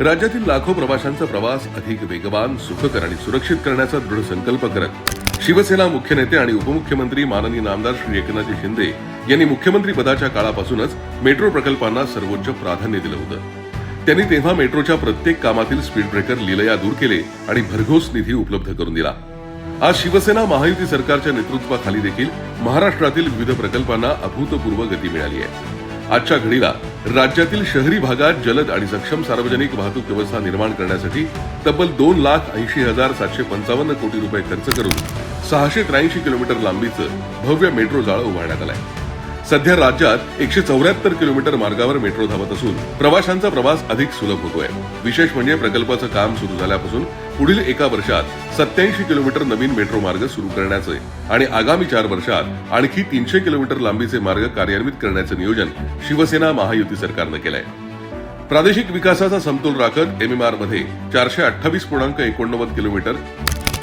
राज्यातील लाखो प्रवाशांचा प्रवास अधिक वेगवान, सुखकर आणि सुरक्षित करण्याचा दृढ संकल्प करत शिवसेना मुख्य नेते आणि उपमुख्यमंत्री माननीय नामदार श्री एकनाथ शिंदे यांनी मुख्यमंत्री पदाच्या काळापासूनच मेट्रो प्रकल्पांना सर्वोच्च प्राधान्य दिलं होतं। त्यांनी तेव्हा मेट्रोच्या प्रत्येक कामातील स्पीड ब्रेकर लीलया दूर केले आणि भरघोस निधी उपलब्ध करून दिला। आज शिवसेना महायुती सरकारच्या नेतृत्वाखाली देखील महाराष्ट्रातील विविध प्रकल्पांना अभूतपूर्व गती मिळाली आहे। आजच्या घडीला राज्यातील शहरी भागात जलद आणि सक्षम सार्वजनिक वाहतूक व्यवस्था निर्माण करण्यासाठी तब्बल 2,80,755 कोटी रुपये खर्च करून 683 किलोमीटर लांबीचं भव्य मेट्रो जाळं उभारण्यात आलंय। सध्या राज्यात 174 किलोमीटर मार्गावर मेट्रो धावत असून प्रवाशांचा प्रवास अधिक सुलभ होतोय। विशेष म्हणजे प्रकल्पाचं काम सुरू झाल्यापासून पुढील एका वर्षात 87 किलोमीटर नवीन मेट्रो मार्ग सुरू करण्याचे आणि आगामी 4 वर्षात आणखी 300 किलोमीटर लांबीचे मार्ग कार्यान्वित करण्याचे नियोजन शिवसेना महायुती सरकारनं केलंय। प्रादेशिक विकासाचा समतोल राखत MMR मध्ये 428.89 किलोमीटर,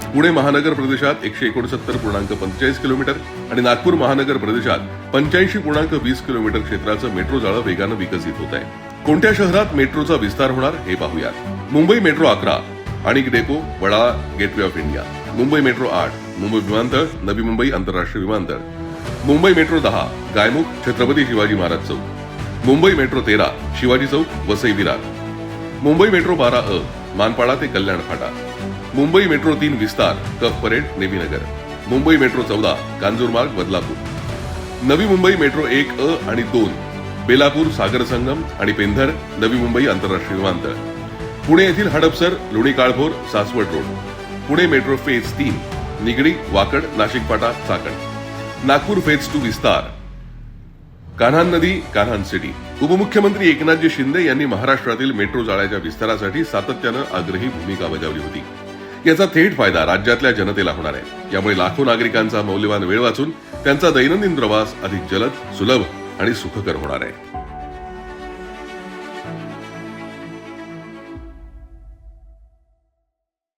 पुणे महानगर प्रदेशात 169.45 किलोमीटर आणि नागपूर महानगर प्रदेशात 85.20 किलोमीटर क्षेत्राचं मेट्रो जाळं वेगानं विकसित होत आहे। कोणत्या शहरात मेट्रोचा विस्तार होणार हे पाहूयात। मुंबई मेट्रो 11, आणिक depot, Wadala, gateway of India. Mumbai metro 8, Mumbai विमानतळ, नवी मुंबई आंतरराष्ट्रीय विमानतळ। मुंबई मेट्रो 10, गायमुख, छत्रपती शिवाजी महाराज चौक। मुंबई मेट्रो 13, शिवाजी चौक, वसई विरार। मुंबई मेट्रो 12 मानपाडा ते कल्याण फाटा। मुंबई मेट्रो 3 विस्तार, कफ परेड, नेव्ही नगर। मुंबई मेट्रो 14, कांजूरमार्ग, बदलापूर। नवी मुंबई मेट्रो 1 आणि 2, बेलापूर, सागर संगम आणि पेंधर, नवी मुंबई आंतरराष्ट्रीय विमानतळ। पुणे येथील Hadapsar, Loni Kalbhor, Saswad road. Pune metro phase 3, Nigdi, Wakad, Nashik Phata, Chakan. Nagpur phase 2 विस्तार, कान्हान नदी, कान्हान सिटी। उपमुख्यमंत्री एकनाथजी शिंदे यांनी महाराष्ट्रातील मेट्रो जाळ्याच्या विस्तारासाठी सातत्यानं आग्रही भूमिका बजावली होती। याचा थेट फायदा राज्यातल्या जनतेला होणार आहे। यामुळे लाखो नागरिकांचा मौल्यवान वेळ वाचून त्यांचा दैनंदिन प्रवास अधिक जलद, सुलभ आणि सुखकर होणार आहे।